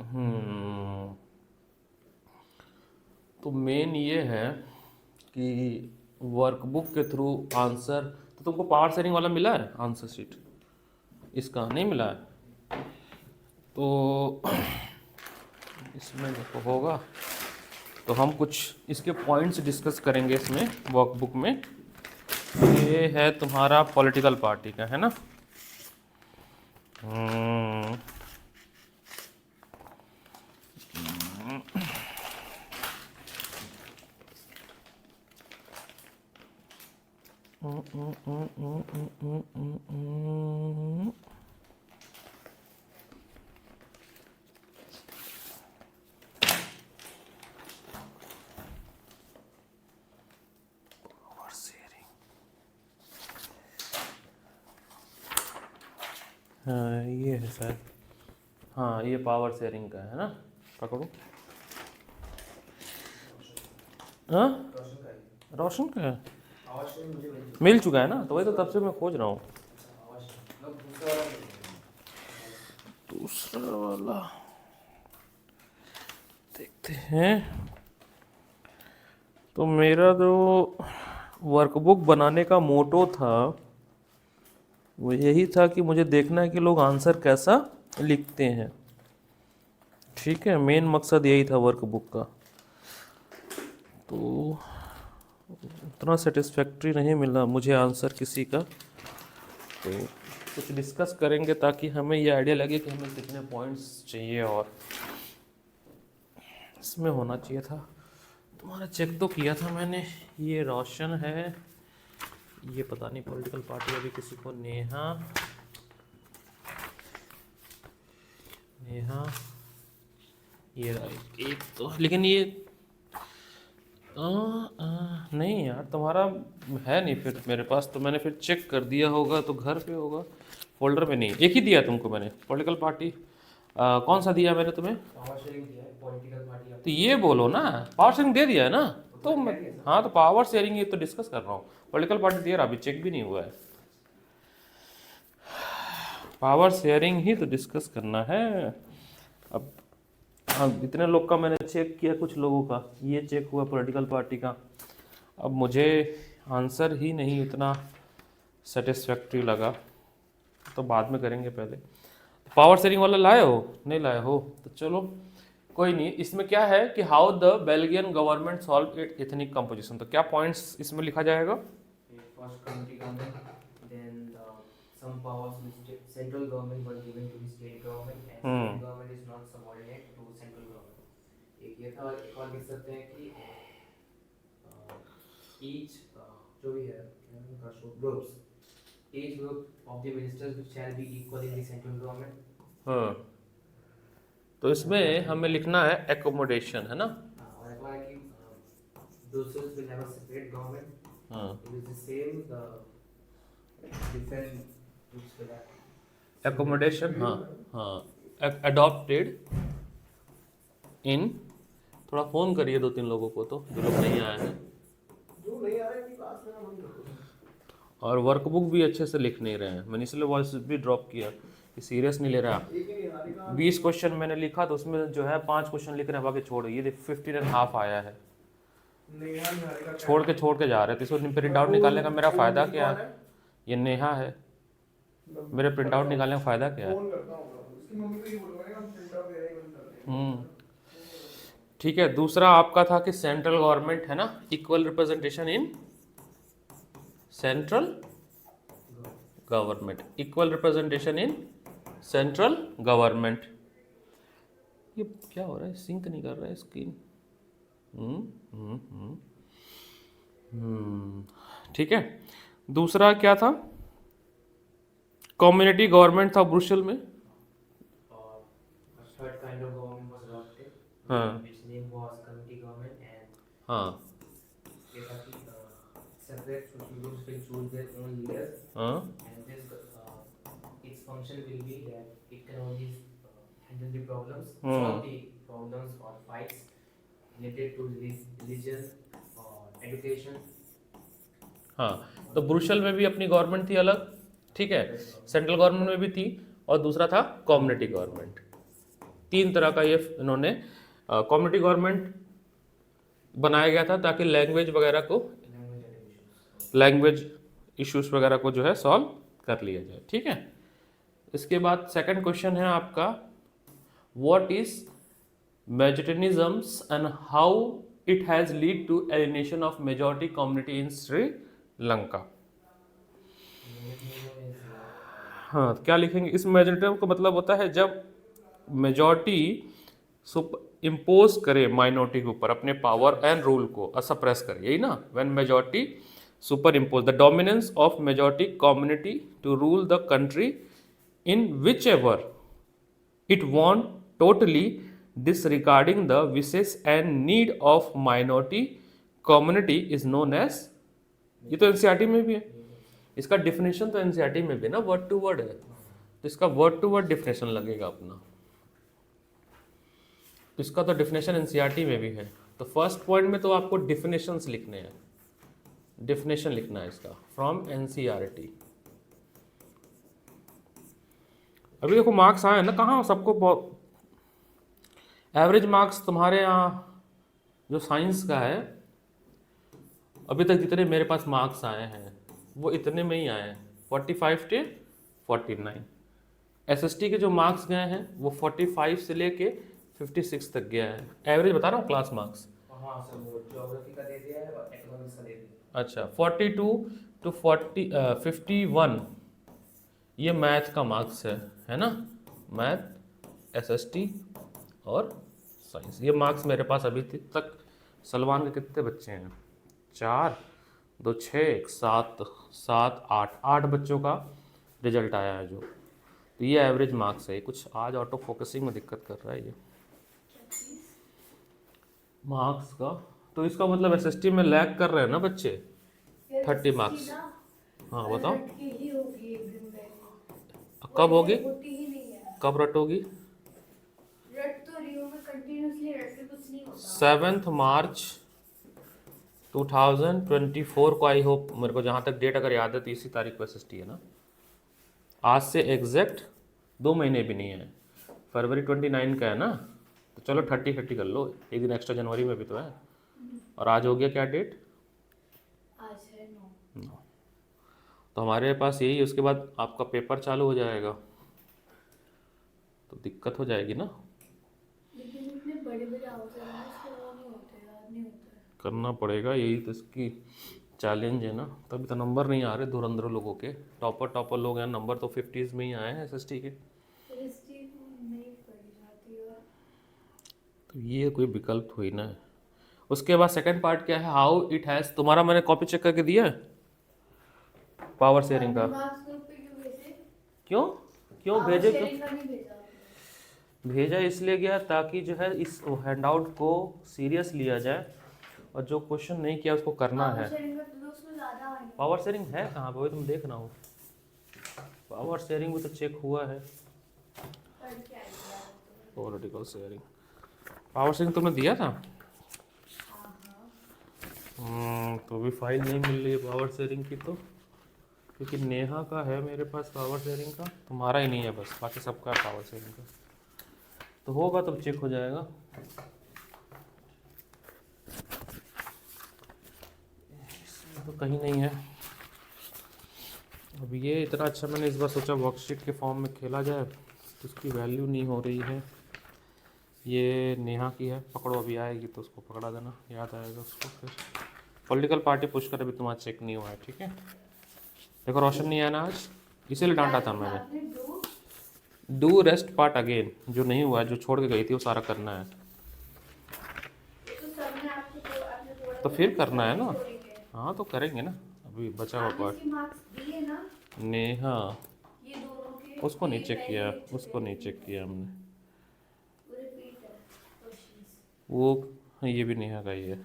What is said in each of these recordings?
हम्म तो मेन ये है कि वर्कबुक के थ्रू आंसर, तो तुमको पावर शेयरिंग वाला मिला है आंसर शीट? इसका नहीं मिला है तो इसमें देखो होगा, तो हम कुछ इसके पॉइंट्स डिस्कस करेंगे इसमें वर्कबुक में। ये है तुम्हारा पॉलिटिकल पार्टी का, है ना? हम्म, हाँ ये है शायद, हाँ ये पावर शेयरिंग का है ना, पकड़ो। हाँ रोशन का है, मिल चुका है ना, तो वही तो तब से मैं खोज रहा हूँ दूसरा वाला। देखते हैं। तो मेरा जो वर्कबुक बनाने का मोटो था वो यही था कि मुझे देखना है कि लोग आंसर कैसा लिखते हैं। ठीक है, मेन मकसद यही था वर्कबुक का। तो उतना सेटिस्फैक्ट्री नहीं मिला मुझे आंसर किसी का, तो कुछ डिस्कस करेंगे ताकि हमें ये आइडिया लगे कि हमें कितने पॉइंट्स चाहिए। और इसमें होना चाहिए था, तुम्हारा चेक तो किया था मैंने, ये रोशन है, ये पता नहीं पॉलिटिकल पार्टी अभी किसी को, नेहा नेहा ये एक तो, लेकिन ये नहीं यार तुम्हारा है नहीं फिर मेरे पास, तो मैंने फिर चेक कर दिया होगा तो घर पे होगा, फोल्डर में नहीं। एक ही दिया तुमको मैंने पॉलिटिकल पार्टी, कौन सा दिया मैंने तुम्हें? पावर शेयरिंग दिया है, पॉलिटिकल पार्टी तो आपको ये बोलो ना, पावर शेयरिंग दे दिया है ना, तो दिया नहीं है सर। हाँ तो पावर शेयरिंग ये तो डिस्कस कर रहा हूँ, पॉलिटिकल पार्टी दिया रहा, अभी चेक भी नहीं हुआ है। पावर शेयरिंग ही तो डिस्कस करना है। अब हाँ इतने लोग का मैंने चेक किया, कुछ लोगों का ये चेक हुआ पॉलिटिकल पार्टी का, अब मुझे आंसर ही नहीं उतना सेटिस्फैक्ट्री लगा, तो बाद में करेंगे। पहले पावर शेयरिंग वाला लाए हो, नहीं लाए हो तो चलो कोई नहीं। इसमें क्या है कि how the Belgian government solve it ethnic composition, तो क्या पॉइंट्स इसमें लिखा जाएगा? First county government, then some powers which central government were given to the state government and state government is not subordinate to central government. एक ये था, और एक और लिख सकते हैं कि each जो भी है groups, each group of the ministers shall be equal in the central government. हाँ तो इसमें हमें लिखना है एकोमोडेशन, है ना? और एक और है कि Brussels will have a separate government. हाँ It is the same different groups for that. Accommodation, हाँ हाँ अडॉप्टेड इन, थोड़ा फ़ोन करिए दो तीन लोगों को तो, जो लोग नहीं आए हैं, जो नहीं आ रहा है कि क्लास में हम कर दो। और वर्कबुक भी अच्छे से लिख नहीं रहे हैं। मैंने इसलिए वॉइस भी ड्रॉप किया कि सीरियस नहीं ले रहा। 20 क्वेश्चन मैंने लिखा तो उसमें जो है 5 क्वेश्चन लिख रहे हैं, बाकी छोड़, ये 15.5 आया है, छोड़ के जा रहे थे। इसको प्रिंट आउट निकालने का मेरा फ़ायदा क्या है? ये नेहा है, मेरे प्रिंट आउट निकालने का फ़ायदा क्या है? ठीक है। दूसरा आपका था कि सेंट्रल गवर्नमेंट है ना, equal representation in central government, equal representation in central government. ये क्या हो रहा है, सिंक नहीं कर रहा है स्क्रीन। ठीक है। दूसरा क्या था? कम्युनिटी गवर्नमेंट था ब्रुसेल में। Third kind of government was adopted, हाँ which name was community government, and हाँ ये था कि separate social groups will choose their own leaders, हाँ and this its function will be that it can only handle the problems, solve the problems or fights related to religion or education. हाँ। तो Brussels में भी अपनी government थी अलग, ठीक है, सेंट्रल गवर्नमेंट में भी थी, और दूसरा था कम्युनिटी गवर्नमेंट। 3 तरह का ये इन्होंने कम्युनिटी गवर्नमेंट बनाया गया था ताकि लैंग्वेज इश्यूज वगैरह को जो है सॉल्व कर लिया जाए। ठीक है, इसके बाद सेकंड क्वेश्चन है आपका, what is majoritarianisms and how it has lead to alienation of majority community in Sri Lanka. हाँ, क्या लिखेंगे इस मेजोरिटी का मतलब होता है जब मेजॉरिटी इम्पोज करे माइनॉरिटी के ऊपर अपने पावर एंड रूल को, सप्रेस करे, यही ना। When majority superimpose the dominance of majority community to rule the country in whichever it want totally disregarding the wishes and need of minority community is known as, ये तो NCERT में भी है, इसका definition तो NCERT में भी ना वर्ड टू वर्ड है, तो इसका वर्ड टू वर्ड डिफिनेशन लगेगा अपना, इसका तो डिफिनेशन एनसीईआरटी में भी है। तो फर्स्ट पॉइंट में तो आपको डिफिनेशंस लिखने हैं, डिफिनेशन लिखना है इसका फ्रॉम एनसीईआरटी। अभी देखो मार्क्स आए ना, कहाँ सबको एवरेज मार्क्स तुम्हारे यहाँ जो साइंस का है अभी तक जितने मेरे पास मार्क्स आए हैं वो इतने में ही आए हैं, 45 से 49। एसएसटी के जो मार्क्स गए हैं वो 45 से लेके 56 तक गया है, एवरेज बता रहा हूँ क्लास मार्क्स। हाँ सर, वो ज्योग्राफी का दे दिया है और इकोनॉमिक्स का दे दिया। अच्छा, 42 टू 51 ये मैथ का मार्क्स है ना, मैथ, एसएसटी और साइंस, ये मार्क्स मेरे पास अभी तक। सलमान के कितने बच्चे हैं, 4, 2, 6, 7, 8 बच्चों का रिजल्ट आया है जो, तो ये एवरेज मार्क्स है। कुछ आज ऑटो फोकसिंग में दिक्कत कर रहा है ये मार्क्स का, तो इसका मतलब एसएसटी में लैग कर रहे हैं ना बच्चे, 30 मार्क्स। हाँ बताओ, कब होगी, कब रटोगी? 7 मार्च 2024 को, आई होप, मेरे को जहाँ तक डेट अगर याद है तो इसी तारीख को एसएसटी है ना। आज से एग्जैक्ट 2 महीने भी नहीं है, फरवरी 29 का है ना, तो चलो 30 कर लो, एक दिन एक्स्ट्रा जनवरी में भी तो है। और आज हो गया क्या डेट, आज है 9। तो हमारे पास यही, उसके बाद आपका पेपर चालू हो जाएगा तो दिक्कत हो जाएगी ना। लेकिन इतने बड़े आउट है ना, इसके वो नहीं होते, याद नहीं होता है। करना पड़ेगा, यही तो इसकी चैलेंज है ना, तभी तो नंबर नहीं आ रहे धुरंधर लोगों के। टॉपर लोग हैं, नंबर तो 50s में ही आए हैं एसएसटी के। नहीं पढ़ी जाती है, तो ये कोई विकल्प हुई ना। उसके बाद सेकंड पार्ट क्या है, हाउ इट हैज़, तुम्हारा मैंने कॉपी चेक करके दिया है पावर शेयरिंग का। क्यों क्यों भेजे, क्यों भेजा इसलिए गया ताकि जो है इस हैंडआउट को सीरियस लिया जाए और जो क्वेश्चन नहीं किया उसको करना है। पावर शेयरिंग है कहाँ पे, वही तुम देख रहा हूँ, पावर शेयरिंग भी तो चेक हुआ है। पॉलिटिकल शेयरिंग, पावर शेयरिंग तुमने दिया था। तो भी फाइल नहीं मिल रही है पावर शेयरिंग की, तो क्योंकि नेहा का है मेरे पास पावर शेयरिंग का, तुम्हारा ही नहीं है बस, बाकी सबका है पावर शेयरिंग का। तो होगा तब चेक हो जाएगा। इसमें तो कहीं नहीं है। अब ये इतना अच्छा मैंने इस बार सोचा वर्कशीट के फॉर्म में खेला जाए, तो उसकी वैल्यू नहीं हो रही है। ये नेहा की है, पकड़ो, अभी आएगी तो उसको पकड़ा देना, याद आएगा उसको। फिर पॉलिटिकल पार्टी पुश कर, अभी तुम्हारा चेक नहीं हुआ है, ठीक है। देखो रोशन नहीं आया ना आज, इसीलिए डांटा था मैंने। डू रेस्ट पार्ट अगेन, जो नहीं हुआ है, जो छोड़ के गई थी वो सारा करना है, तो फिर करना है ना। हाँ तो करेंगे ना, अभी बचा हुआ पार्ट। नेहा, उसको नहीं चेक किया, उसको नहीं चेक किया हमने, वो ये भी नेहा का ही है।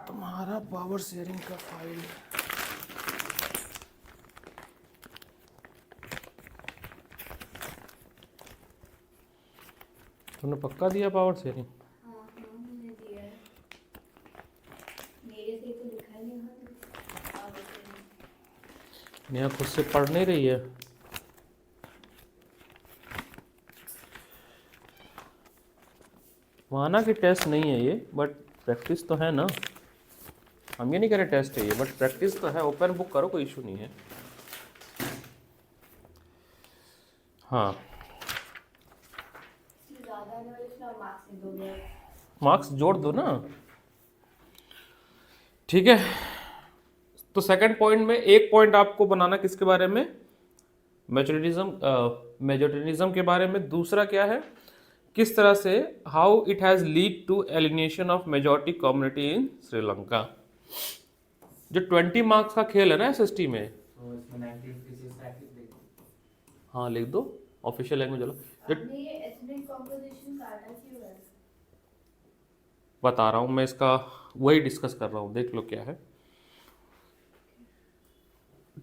तुम्हारा पावर शेयरिंग का फाइल तुमने पक्का दिया पावर शेयरिंग? हाँ मैंने दिया है, मेरे से तो लिखा नहीं हुआ। नेहा खुद से पढ़ नहीं रही है। माना कि टेस्ट नहीं है ये, बट प्रैक्टिस तो है ना। हम ये नहीं कह रहे टेस्ट है ये, बट प्रैक्टिस तो है। ओपन बुक करो, कोई इशू नहीं है। हाँ, ज़्यादा आने वाले इसमें आप मार्क्स नहीं दोगे। मार्क्स जोड़ दो ना, ठीक है। तो सेकंड पॉइंट में एक पॉइंट आपको बनाना किसके बारे में, मेजोरिटिज्म के बारे में। दूसरा क्या है, किस तरह से how it has lead to elimination of majority community in Sri Lanka. जो 20 मार्क्स का खेल है ना एसएसटी में, तो इसमें 90 पीसेस प्रैक्टिस देखो। हाँ लिख दो ऑफिशियल लैंग्वेज वाला। आपने ये एथनिक कॉम्पोजिशन काटा क्यों है? बता रहा हूँ मैं, इसका वही डिस्कस कर रहा हूँ, देख लो क्या है।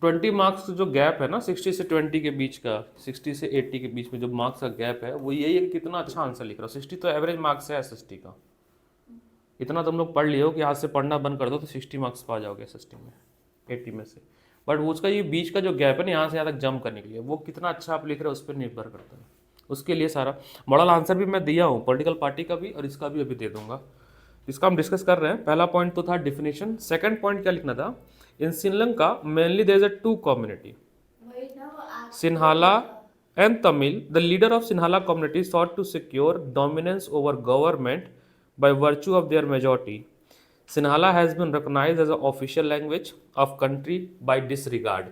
20 मार्क्स जो गैप है ना 60 से 20 के बीच का, 60 से 80 के बीच में जो मार्क्स का गैप है, वो यही है कि कितना अच्छा आंसर लिख रहा हो। 60 तो एवरेज मार्क्स है एसएसटी का, इतना तुम लोग पढ़ लियो कि आज से पढ़ना बंद कर दो तो 60 मार्क्स पा जाओगे एसएसटी में 80 में से। बट वो उसका ये बीच का जो गैप है ना, यहाँ से यहाँ तक जंप करने के लिए, वो कितना अच्छा आप लिख रहे हो उस पर निर्भर करता है। उसके लिए सारा मॉडल आंसर भी मैं दिया हूँ, पॉलिटिकल पार्टी का भी और इसका भी अभी दे दूंगा। इसका हम डिस्कस कर रहे हैं। पहला पॉइंट तो था डिफिनेशन। सेकंड पॉइंट क्या लिखना था, in Sri Lanka mainly there is a two community, वही ना वो आप Sinhala and Tamil. The leader of Sinhala community sought to secure dominance over government by virtue of their majority. Sinhala has been recognized as an official language of country by disregard.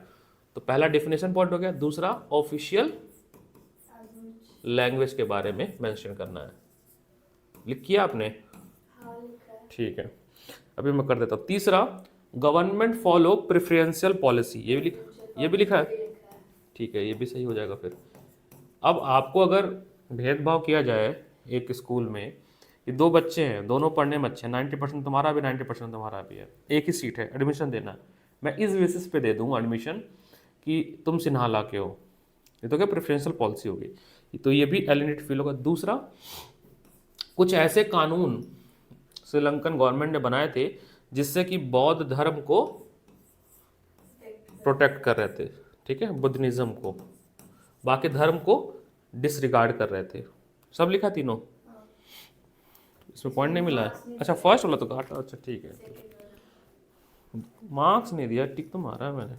तो पहला definition point हो गया। दूसरा official language के बारे में mention करना है। लिख किया आपने? हाँ लिखा है। ठीक है, अभी मैं कर देता हूँ। तीसरा गवर्नमेंट फॉलो प्रेफरेंशियल पॉलिसी, ये भी लिखा है। ठीक है, ये भी सही हो जाएगा फिर। अब आपको अगर भेदभाव किया जाए एक स्कूल में कि दो बच्चे हैं, दोनों पढ़ने में अच्छे हैं, 90% तुम्हारा भी 90% तुम्हारा भी है, एक ही सीट है, एडमिशन देना है, मैं इस बेसिस पे दे दूंगा एडमिशन कि तुम सिन्हाला के हो, ये तो क्या प्रेफरेंशियल पॉलिसी होगी। तो ये भी एलिनेट फील होगा। दूसरा, कुछ ऐसे कानून श्रीलंकन गवर्नमेंट ने बनाए थे जिससे कि बौद्ध धर्म को प्रोटेक्ट कर रहे थे, ठीक है, बुद्धिज्म को, बाकी धर्म को डिसरिगार्ड कर रहे थे। सब लिखा तीनों, इसमें पॉइंट नहीं मिला है। अच्छा फर्स्ट वाला तो काटा, अच्छा ठीक है। मार्क्स नहीं दिया, टिक तो मारा है मैंने,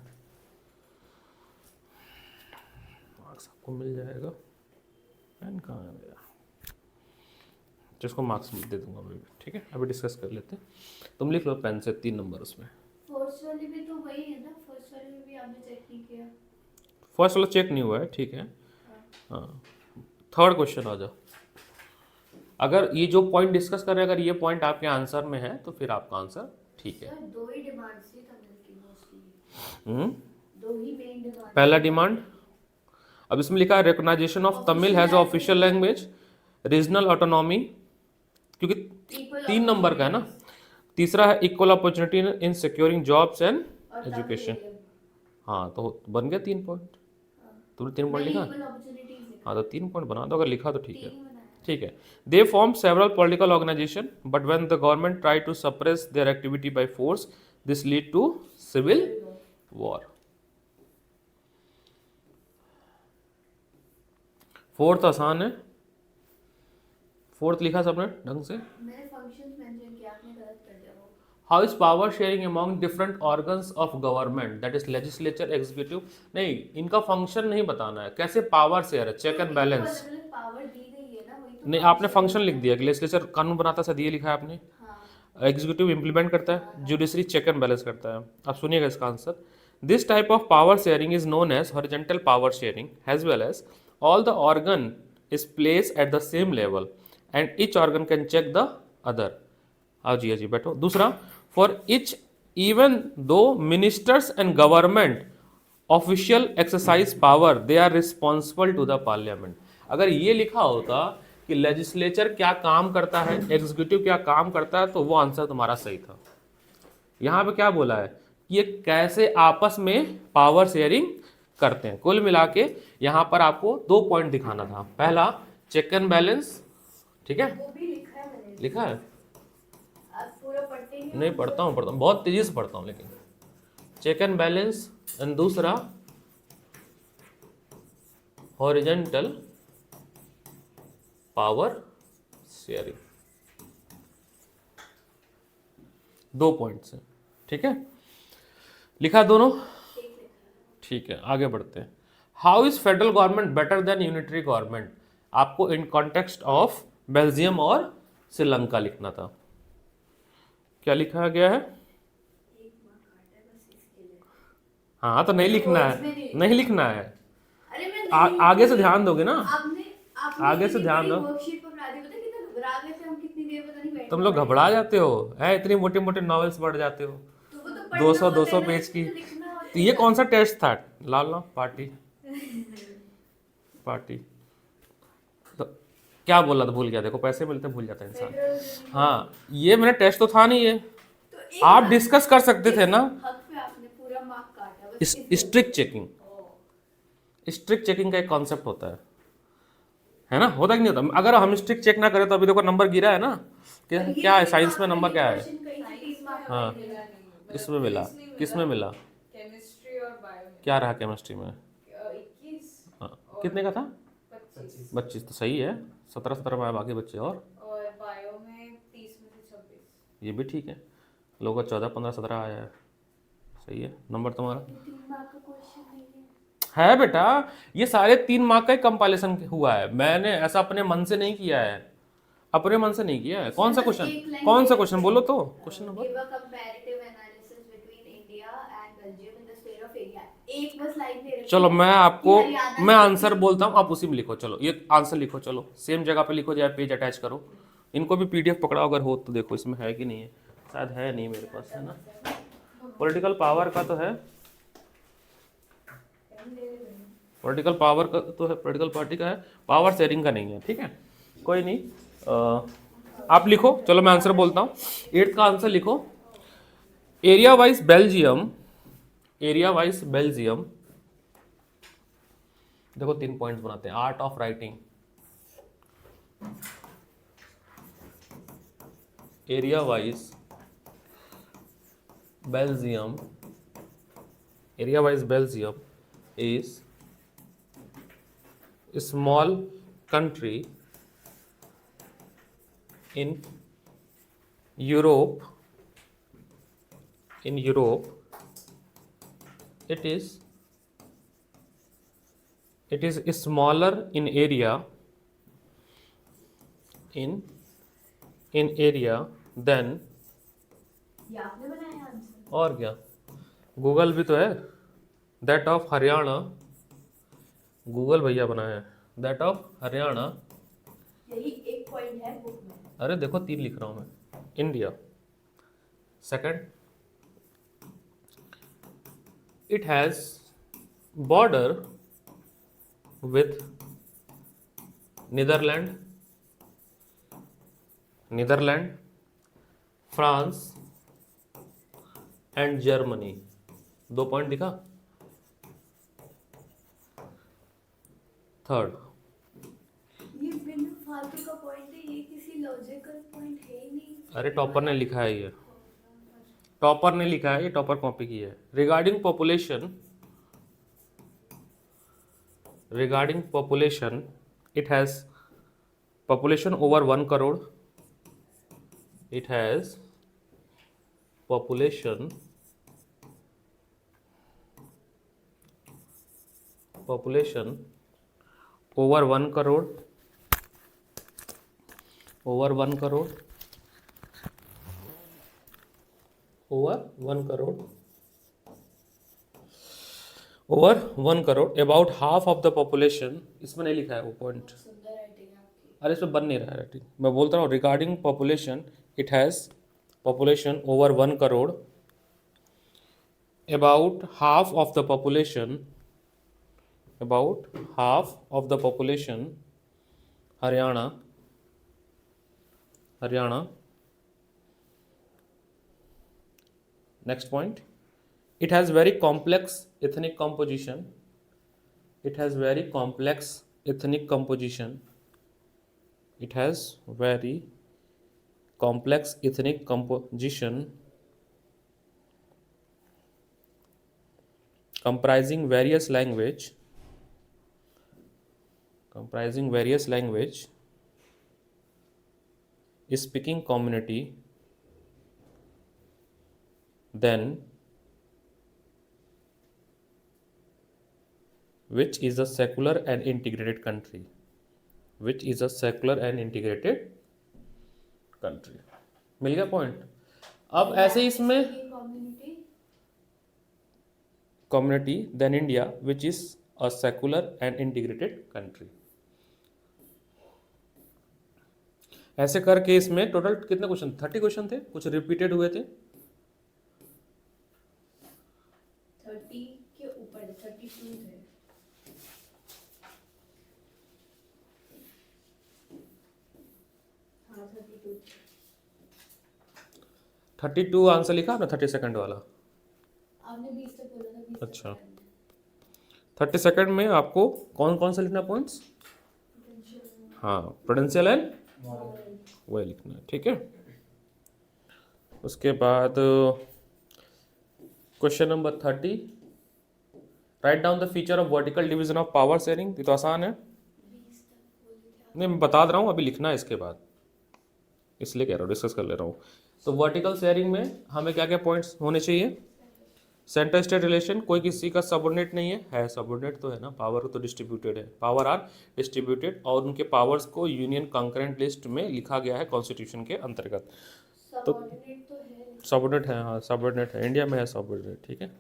मार्क्स आपको मिल जाएगा। पेन कहाँ है मेरा, जिसको मार्क्स दे दूंगा मैं भी, ठीक है। अभी डिस्कस कर लेते हैं। तुम लिख लो पेन से 3 नंबर उसमें। फर्स्ट वाली भी तो वही है ना, फर्स्ट वाली में भी आपने चेक नहीं किया। फर्स्ट वाला चेक नहीं हुआ है, ठीक है। हाँ, थर्ड क्वेश्चन आ जाओ। अगर ये जो पॉइंट डिस्कस कर रहे हैं, अगर ये पॉइंट आपके आंसर में है तो फिर आपका आंसर ठीक है। सर दो ही डिमांड्स थी तमिल की मोस्टली, दो ही मेन डिमांड। पहला डिमांड, अब इसमें लिखा है recognization of Tamil has official language, regional autonomy, क्योंकि 3 नंबर का है ना। तीसरा है equal opportunity in securing jobs and education. हाँ तो बन गया 3 पॉइंट। तुमने 3 पॉइंट लिखा, हाँ तो 3 पॉइंट बना दो, अगर लिखा तो ठीक है। ठीक है, they form several political organization but when the government try to suppress their activity by force this lead to civil war. Fourth आसान है, फोर्थ लिखा सबने ढंग से। मैंने फंक्शंस मेंशन किया, आपने गलत कर दिया वो। How is power sharing among different organs of government, that is legislature, executive. नहीं, इनका फंक्शन नहीं बताना है, कैसे पावर शेयर है, चेक एंड बैलेंस। पावर दी गई है ना, वही तो। नहीं, आपने फंक्शन लिख दिया कि लेजिस्लेचर कानून बनाता है, ये लिखा है आपने। एग्जीक्यूटिव इंप्लीमेंट करता है, जुडिशरी चेक एंड बैलेंस करता है। अब सुनिएगा इसका answer. This type of power sharing is known as horizontal power sharing as well as all the organ is place at the same level and each organ can check the other. आओ जी बैठो। दूसरा, for each even though ministers and government official exercise power they are responsible to the parliament. अगर ये लिखा होता कि legislature क्या काम करता है, एग्जीक्यूटिव क्या काम करता है, तो वो आंसर तुम्हारा सही था। यहां पे क्या बोला है कि ये कैसे आपस में पावर शेयरिंग करते हैं। कुल मिला के यहां पर आपको 2 पॉइंट दिखाना था। पहला चेक एंड बैलेंस, ठीक है, वो भी लिखा है मैंने। लिखा है? आप पूरा पढ़ते ही नहीं पढ़ता हूँ, बहुत तेजी से पढ़ता हूँ, लेकिन चेक एंड बैलेंस। एंड दूसरा हॉरिजॉन्टल पावर शेयरिंग। 2 पॉइंट्स है, ठीक है। लिखा दोनों, ठीक है, आगे बढ़ते हैं। How is federal government better than unitary government? आपको इन कॉन्टेक्स्ट ऑफ बेल्जियम और श्रीलंका लिखना था। क्या लिखा गया है? हाँ तो नहीं लिखना है, नहीं लिखना है। अरे मैं आगे से ध्यान दोगे ना, आपने आगे से ध्यान दो। वर्कशीट पर पढ़ा दी, पता है कितना घबरा गए थे हम, कितनी देर पता नहीं बैठे तुम लोग घबरा जाते हो, है इतनी मोटे मोटे नॉवेल्स पढ़ जाते हो, तो वो तो 200 पेज की। तो ये कौन सा टेस्ट था? लाल ला पार्टी पार्टी तो क्या बोला था, भूल गया। देखो पैसे मिलते भूल जाता है इंसान। हाँ ये मेरा टेस्ट तो था नहीं ये, आप डिस्कस कर सकते थे ना। हक पे आपने पूरा मार्क काटा बस। स्ट्रिक्ट चेकिंग, स्ट्रिक्ट चेकिंग का एक कॉन्सेप्ट होता है ना, होता कि नहीं होता? अगर हम स्ट्रिक्ट चेक ना करें तो अभी देखो नंबर गिरा है ना, क्या है साइंस में नंबर क्या है? हाँ इसमें मिला, किस में मिला? केमिस्ट्री और बायो में क्या रहा केमिस्ट्री में? 21 हाँ कितने का था? 25 25 तो सही है, 17 में आए बाकी बच्चे। और बायो में 30 में से 26। ये भी ठीक है, लोगों का 14, 15, 17 आया है, सही है नंबर तुम्हारा। 3 मार्क का क्वेश्चन नहीं है। है बेटा, ये सारे 3 मार्क का ही कंपाइलेशन हुआ है, मैंने ऐसा अपने मन से नहीं किया है, अपने मन से नहीं किया है। कौन सा क्वेश्चन, कौन सा क्वेश्चन बोलो तो? Question number give a comparative analysis between India and Belgium in the sphere of area. एक बस लाइन दे रखी चलो है मैं आपको, कि हरियाणा मैं के आंसर बोलता हूँ, आप उसी में लिखो। चलो ये आंसर लिखो, चलो सेम जगह पे लिखो, या पेज अटैच करो। इनको भी पीडीएफ पकड़ाओ अगर हो तो, देखो इसमें है कि नहीं है, शायद है नहीं मेरे पास, है ना। पॉलिटिकल पावर का तो है, पॉलिटिकल पावर का तो है, पॉलिटिकल पार्टी का है, पावर शेयरिंग का नहीं है, ठीक है कोई नहीं। आप लिखो, चलो मैं आंसर बोलता हूँ। 8th का आंसर लिखो। Area wise Belgium, area wise Belgium, देखो 3 पॉइंट्स बनाते हैं। Art of writing, area wise Belgium, area wise Belgium is small country in Europe, in Europe it is smaller in area, in area than, ये आपने बनाया answer. और क्या, Google भी तो है, दैट ऑफ हरियाणा, गूगल भैया बनाया है, दैट ऑफ हरियाणा। यही एक पॉइंट है बुक में। अरे देखो 3 लिख रहा हूं मैं। India second, it has border with Netherland, Netherland, France and Germany. 2 point दिखा। थर्ड, ये बिना फालतू का पॉइंट है, ये किसी लॉजिकल पॉइंट है ही नहीं। अरे टॉपर ने लिखा है ये, टॉपर ने लिखा है, ये टॉपर कॉपी की है। Regarding population, regarding population it has population over 1 crore, it has population over 1 crore, over 1 crore, over 1 crore, over 1 crore, about half of the population. इसमें नहीं लिखा है वो पॉइंट, सुंदर राइटिंग है आपकी। अरे इसमें बन नहीं रहा है राइटिंग, मैं बोलता हूँ। Regarding population it has population over 1 crore, about half of the population, about half of the population, Haryana, Haryana. Next point, it has very complex ethnic composition, it has very complex ethnic composition, it has very complex ethnic composition comprising various language, speaking community, then which is a secular and integrated country, which is a secular and integrated country. मिल गया point. अब ऐसे ही इसमें community community then India which is a secular and integrated country. ऐसे करके इसमें total कितने क्वेश्चन, 30 क्वेश्चन थे, कुछ रिपीटेड हुए थे। 30 के ऊपर 32 थे। हाँ 32। 32 आंसर लिखा आपने 30 सेकंड वाला। आपने 20 तक बोला था, 20 अच्छा। 30 सेकंड में आपको कौन कौन सा लिखना पॉइंट्स? हाँ, प्रूडेंशियल एंड वही लिखना है, ठीक है। उसके बाद question number 30, write down the feature of vertical division of power sharing. ये तो आसान है, नहीं मैं बता रहा हूँ, अभी लिखना है इसके बाद, इसलिए कह रहा हूँ, डिस्कस कर ले रहा हूँ। तो वर्टिकल शेयरिंग में हमें क्या क्या पॉइंट्स होने चाहिए? सेंटर स्टेट रिलेशन, कोई किसी का सबऑर्डिनेट नहीं है सबऑर्डिनेट तो है ना, पावर तो डिस्ट्रीब्यूटेड है, पावर आर डिस्ट्रीब्यूटेड, और उनके पावर्स को यूनियन कंकरेंट लिस्ट में लिखा गया है कॉन्स्टिट्यूशन के अंतर्गत। तो सबऑर्डिनेट तो है। सबऑर्डिनेट है, हाँ सबऑर्डिनेट है, इंडिया में है सबऑर्डिनेट, ठीक है।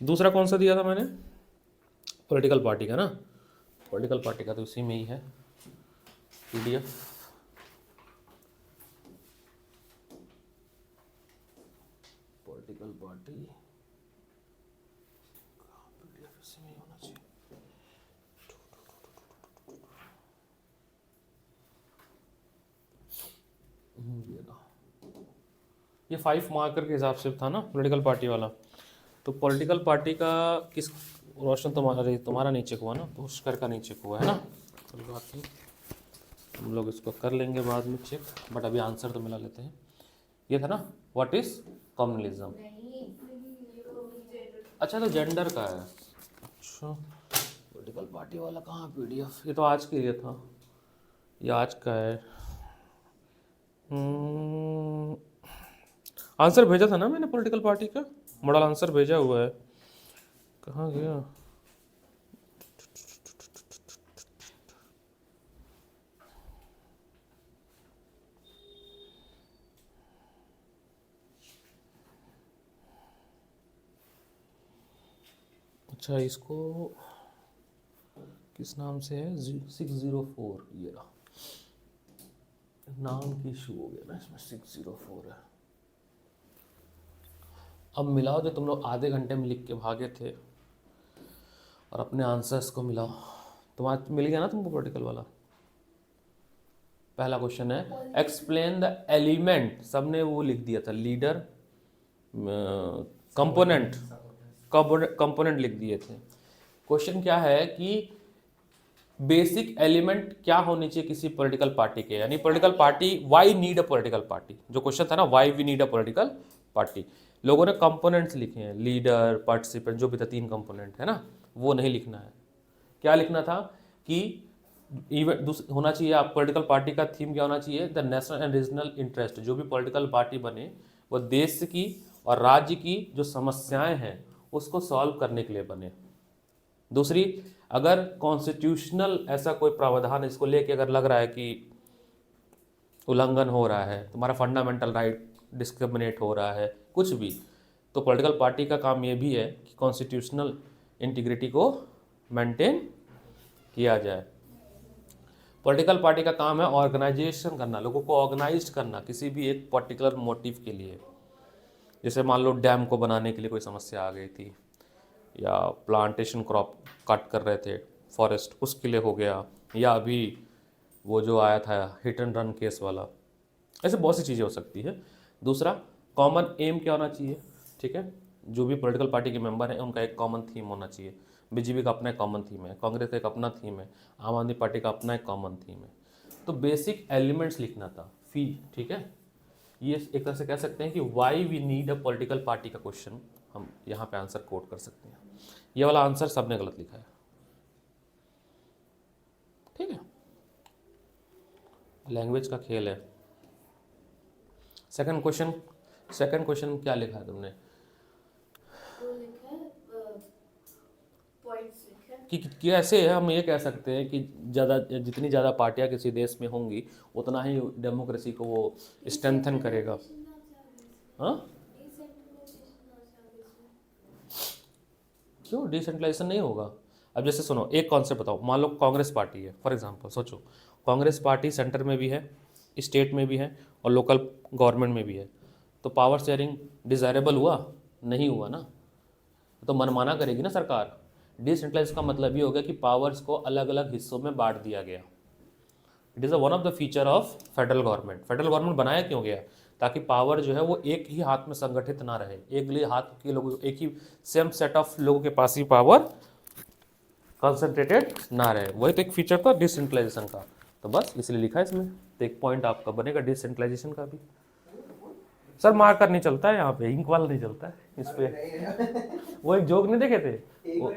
दूसरा कौन सा दिया था मैंने? पॉलिटिकल पार्टी का ना, पॉलिटिकल पार्टी का तो उसी में ही है, PDF। पॉलिटिकल पार्टी PDF इसी में ही होना चाहिए। ये 5 मार्कर के हिसाब से था ना पॉलिटिकल पार्टी वाला। तो पॉलिटिकल पार्टी का किस, रोशन तुम्हारा नहीं चेक हुआ ना, पुष्कर का नहीं चेक हुआ है ना, कोई बात नहीं, हम लोग इसको कर लेंगे बाद में चेक, बट अभी आंसर तो मिला लेते हैं। ये था ना, व्हाट इज कम्युनलिज्म। अच्छा, तो जेंडर का है। अच्छा, पॉलिटिकल पार्टी वाला कहाँ PDF? ये तो आज के लिए था, ये आज का है। आंसर भेजा था ना मैंने पॉलिटिकल पार्टी का, मॉडल आंसर भेजा हुआ है, कहाँ गया? अच्छा, इसको किस नाम से है? 604, ये रहा, नाम की इशू हो गया ना इसमें, 604 है। अब मिलाओ, जो तुम लोग आधे घंटे में लिख के भागे थे, और अपने आंसर्स को मिलाओ। तुम्हारा मिल गया ना तुमको पॉलिटिकल वाला? पहला क्वेश्चन है एक्सप्लेन द एलिमेंट, सबने वो लिख दिया था, लीडर, कंपोनेंट, कंपोनेंट लिख दिए थे। क्वेश्चन क्या है कि बेसिक एलिमेंट क्या होनी चाहिए किसी पॉलिटिकल पार्टी के, यानी political party, why need a political party, जो क्वेश्चन था ना, why we need a political party. लोगों ने कंपोनेंट्स लिखे हैं, लीडर, पार्टिसिपेंट, जो भी था 3 कंपोनेंट है ना, वो नहीं लिखना है। क्या लिखना था कि इवेंट होना चाहिए, आप पॉलिटिकल पार्टी का थीम क्या होना चाहिए? The national and regional interest, जो भी पॉलिटिकल पार्टी बने वो देश की और राज्य की जो समस्याएं हैं उसको सॉल्व करने के लिए बने। दूसरी, अगर कॉन्स्टिट्यूशनल ऐसा कोई प्रावधान इसको लेके अगर लग रहा है कि उल्लंघन हो रहा है, तुम्हारा फंडामेंटल राइट डिस्क्रिमिनेट हो रहा है, कुछ भी, तो पॉलिटिकल पार्टी का काम ये भी है कि कॉन्स्टिट्यूशनल इंटीग्रिटी को मेंटेन किया जाए। पॉलिटिकल पार्टी का काम है ऑर्गेनाइजेशन करना, लोगों को ऑर्गेनाइज करना किसी भी एक पर्टिकुलर मोटिव के लिए। जैसे मान लो डैम को बनाने के लिए कोई समस्या आ गई थी, या प्लांटेशन क्रॉप कट कर रहे थे फॉरेस्ट, उसके लिए हो गया, या अभी वो जो आया था हिट एंड रन केस वाला, ऐसे बहुत सी चीज़ें हो सकती है। दूसरा, कॉमन एम क्या होना चाहिए, ठीक है, जो भी पॉलिटिकल पार्टी के मेंबर हैं उनका एक कॉमन थीम होना चाहिए। BJP का अपना एक कॉमन थीम है, कांग्रेस का एक अपना थीम है, आम आदमी पार्टी का अपना एक कॉमन थीम है। तो बेसिक एलिमेंट्स लिखना था, फी, ठीक है। ये एक तरह से कह सकते हैं कि why we need a political party का क्वेश्चन हम यहाँ पे आंसर कोट कर सकते हैं। ये वाला आंसर सबने गलत लिखा है, ठीक है, लैंग्वेज का खेल है। सेकंड क्वेश्चन सेकंड क्वेश्चन में क्या लिखा है तुमने वो लिखा है पॉइंट्स लिखा है कि ऐसे हम ये कह सकते हैं कि जितनी ज़्यादा पार्टियां किसी देश में होंगी उतना ही डेमोक्रेसी को वो स्ट्रेंथन करेगा। हाँ, क्यों डिसेंट्रलाइजेशन नहीं होगा? अब जैसे सुनो, एक कॉन्सेप्ट बताओ, मान लो कांग्रेस पार्टी है फॉर एग्जांपल, सोचो कांग्रेस पार्टी सेंटर में भी है, स्टेट में भी है और लोकल गवर्नमेंट में भी है, तो पावर शेयरिंग डिज़ायरेबल हुआ? नहीं हुआ ना, तो मनमाना करेगी ना सरकार। डिसेंट्रलाइज का मतलब ये हो गया कि पावर्स को अलग अलग हिस्सों में बांट दिया गया। It is one of the feature of federal government. Federal government बनाया क्यों गया? ताकि पावर जो है वो एक ही हाथ में संगठित ना रहे, एक ही हाथ के लोगों, एक ही सेम सेट ऑफ लोगों के पास ही पावर कंसंट्रेटेड ना रहे। वही तो एक फीचर था डिसेंट्रलाइजेशन का, तो बस इसलिए लिखा है इसमें। तो एक पॉइंट आपका बनेगा डिसेंट्रलाइजेशन का भी। सर मार्कर नहीं चलता है यहाँ पे, इंक वाला नहीं चलता है इस पे। वो एक जोक नहीं देखे थे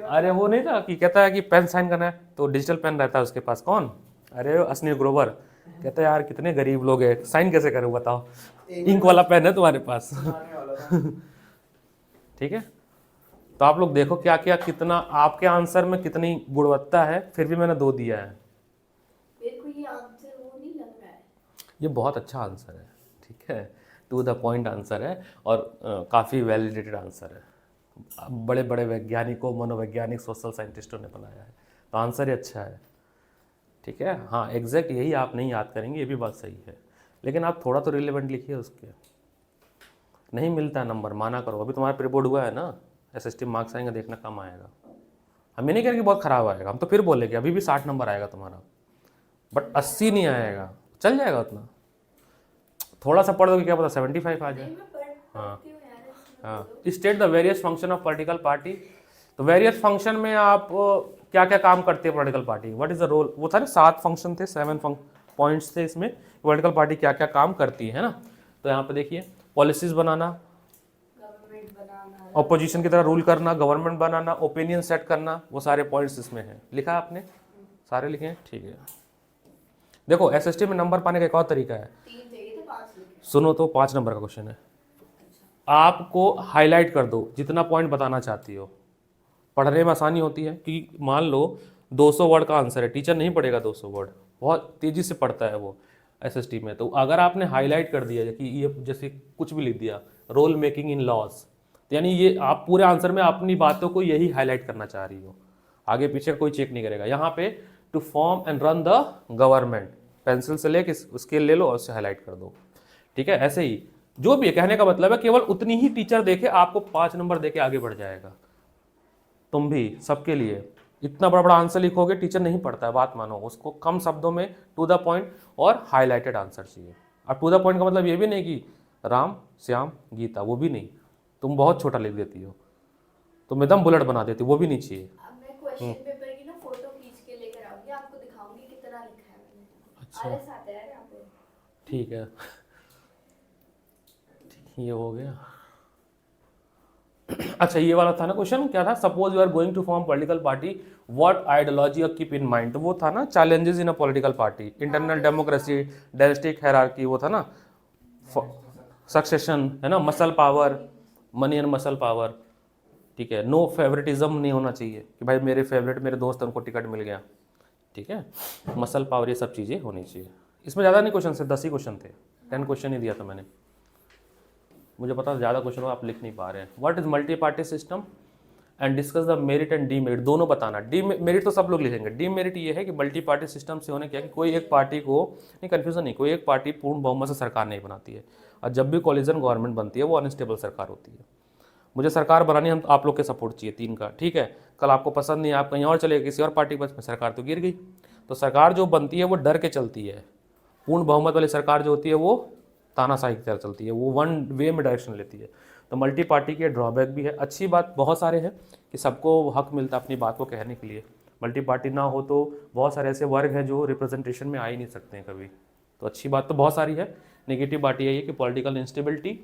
अरे वो नहीं था कि कहता है कि पेन साइन करना है तो डिजिटल पेन रहता है उसके पास, कौन? अरे असनी ग्रोवर। कहता है यार कितने गरीब लोग हैं, साइन कैसे करूँ बताओ, इंक वाला पेन है तुम्हारे पास। ठीक है, तो आप लोग देखो क्या क्या, कितना आपके आंसर में कितनी गुणवत्ता है, फिर भी मैंने 2 दिया है। मेरे को ये आंसर वो नहीं लग रहा है। ये बहुत अच्छा आंसर है, ठीक है, टू द पॉइंट आंसर है और काफ़ी वैलिडेटेड आंसर है। बड़े बड़े वैज्ञानिकों, मनोवैज्ञानिक, सोशल साइंटिस्टों ने बनाया है, तो आंसर ही अच्छा है। ठीक है, हाँ एग्जैक्ट यही आप नहीं याद करेंगे, ये भी बात सही है, लेकिन आप थोड़ा तो रिलेवेंट लिखिए उसके। नहीं मिलता है नंबर, माना करो। अभी तुम्हारा प्री बोर्ड हुआ है ना, SST मार्क्स आएंगे, देखना कम आएगा। हम ये नहीं कह रहे कि बहुत ख़राब आएगा, हम तो फिर बोलेंगे अभी भी 60 नंबर आएगा तुम्हारा, बट 80 नहीं आएगा, चल जाएगा उतना। थोड़ा सा पढ़ दोगे क्या पता 75 आ जाए। नहीं, मैं हाँ पढ़ती हूँ यार, इसमें हाँ, state the various function of political party. तो वेरियस फंक्शन में आप क्या क्या काम करती है political party, what is the role? वो था ना 7 फंक्शन थे, 7 पॉइंट्स थे इसमें, पॉलिटिकल पार्टी क्या क्या काम करती है ना। तो यहाँ पे देखिए, पॉलिसीज बनाना, गवर्नमेंट बनाना, ऑपोजिशन की तरह रूल करना, गवर्नमेंट बनाना, ओपिनियन सेट करना, वो सारे पॉइंट्स इसमें हैं। लिखा है आपने? सारे लिखे हैं, ठीक है। देखो SST में नंबर पाने का एक और तरीका है, 3 चाहिए थे 5 लिखे। सुनो तो 5 नंबर का क्वेश्चन है, आपको हाईलाइट कर दो जितना पॉइंट बताना चाहती हो, पढ़ने में आसानी होती है। कि मान लो 200 वर्ड का आंसर है, टीचर नहीं पढ़ेगा 200 वर्ड, बहुत तेज़ी से पढ़ता है वो SST में। तो अगर आपने हाईलाइट कर दिया कि ये जैसे कुछ भी लिख दिया, रोल मेकिंग इन लॉज, तो यानी ये आप पूरे आंसर में अपनी बातों को यही हाईलाइट करना चाह रही हो, आगे पीछे कोई चेक नहीं करेगा। यहाँ पे to form and run the government, pencil से लेके स्केल ले लो और उससे हाईलाइट कर दो। ठीक है, ऐसे ही जो भी है, कहने का मतलब है केवल उतनी ही टीचर देखे, आपको 5 नंबर देके आगे बढ़ जाएगा। तुम भी सबके लिए इतना बड़ा बड़ा आंसर लिखोगे, टीचर नहीं पढ़ता है, बात मानो, उसको कम शब्दों में टू द पॉइंट और हाईलाइटेड आंसर चाहिए। अब टू द पॉइंट का मतलब ये भी नहीं कि राम श्याम गीता, वो भी नहीं, तुम बहुत छोटा लिख देती हो, तुम एकदम बुलेट बना देती हो, वो भी नहीं चाहिए। अब मैं क्वेश्चन पेपर की ना फोटो खींच के लेकर आऊंगी, आपको दिखाऊंगी कितना लिखा है मैंने। अच्छा। आलस आता है यार यहाँ पे। ठीक है, ये हो गया। अच्छा, ये वाला था ना क्वेश्चन, क्या था? Suppose you are going to form political party, what ideology keep in mind. तो वो था ना challenges in a political party, internal democracy, dynastic hierarchy, वो था ना, सक्सेशन है ना, muscle power, money and muscle power. ठीक है, नो फेवरेटिज्म नहीं होना चाहिए कि भाई मेरे फेवरेट मेरे दोस्त उनको टिकट मिल गया। ठीक है, मसल पावर, ये सब चीज़ें होनी चाहिए। इसमें ज़्यादा नहीं क्वेश्चन थे, 10 ही क्वेश्चन थे, 10 क्वेश्चन ही दिया था मैंने। मुझे पता ज़्यादा क्वेश्चन आप लिख नहीं पा रहे हैं। What is multi party system and discuss the merit and demerit, दोनों बताना। मेरिट तो सब लोग लिखेंगे, डीमेरिट ये है कि मल्टी पार्टी सिस्टम से होने क्या कि कोई एक पार्टी को, नहीं कन्फ्यूजन नहीं, कोई एक पार्टी पूर्ण बहुमत से सरकार नहीं बनाती है, और जब भी कोलिजन गवर्नमेंट बनती है वो अनस्टेबल सरकार होती है। मुझे सरकार बनानी, हम आप लोग के सपोर्ट चाहिए 3 का, ठीक है, कल आपको पसंद नहीं, आप कहीं और चले गए किसी और पार्टी के पास, सरकार तो गिर गई। तो सरकार जो बनती है वो डर के चलती है, पूर्ण बहुमत वाली सरकार जो होती है वो तानाशाही की तरह चलती है, वो वन वे में डायरेक्शन लेती है। तो मल्टी पार्टी के ड्रॉबैक भी है, अच्छी बात बहुत सारे हैं कि सबको हक मिलता है अपनी बात को कहने के लिए। मल्टी पार्टी ना हो तो बहुत सारे ऐसे वर्ग हैं जो रिप्रेजेंटेशन में आ ही नहीं सकते हैं कभी, तो अच्छी बात तो बहुत सारी है। नेगेटिव बात यही है कि पॉलिटिकल इंस्टेबिलिटी,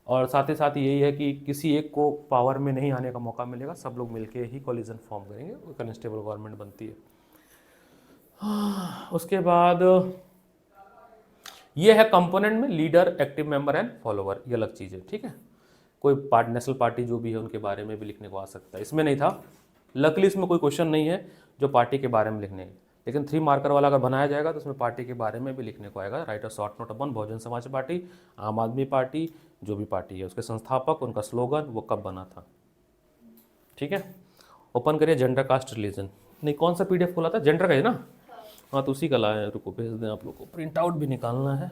और साथ ही साथ यही है कि किसी एक को पावर में नहीं आने का मौका मिलेगा, सब लोग मिलके ही कोलिजन फॉर्म करेंगे, एक अनस्टेबल गवर्नमेंट बनती है। उसके बाद ये है कंपोनेंट में leader, active member and follower, ये अलग चीज़ है, ठीक है। कोई नेशनल पार्टी जो भी है उनके बारे में भी लिखने को आ सकता है, इसमें नहीं था। लकली इसमें कोई क्वेश्चन नहीं है जो पार्टी के बारे में लिखने, लेकिन 3 मार्कर वाला अगर बनाया जाएगा तो उसमें पार्टी के बारे में भी लिखने को आएगा। Write a short note upon Bahujan Samaj Party, आम आदमी पार्टी, जो भी पार्टी है उसके संस्थापक, उनका स्लोगन, वो कब बना था, ठीक है। ओपन करिए जेंडर कास्ट रिलीजन, नहीं कौन सा पीडीएफ खोला था, जेंडर का है ना, हाँ तो उसी का लाए, रुको भेज दें आप लोग को, प्रिंट आउट भी निकालना है।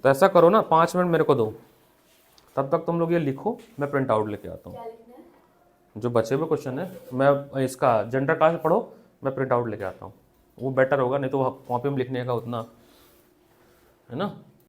तो ऐसा करो ना, 5 मिनट मेरे को दो, तब तक तुम लोग ये लिखो, मैं प्रिंट आउट लेके आता हूँ। क्या लिखना है? जो बचे हुए क्वेश्चन है, मैं इसका जेंडर कास्ट पढ़ो, मैं प्रिंट आउट लेके आता हूँ, वो बेटर होगा, नहीं तो कॉपी में लिखने का उतना है ना।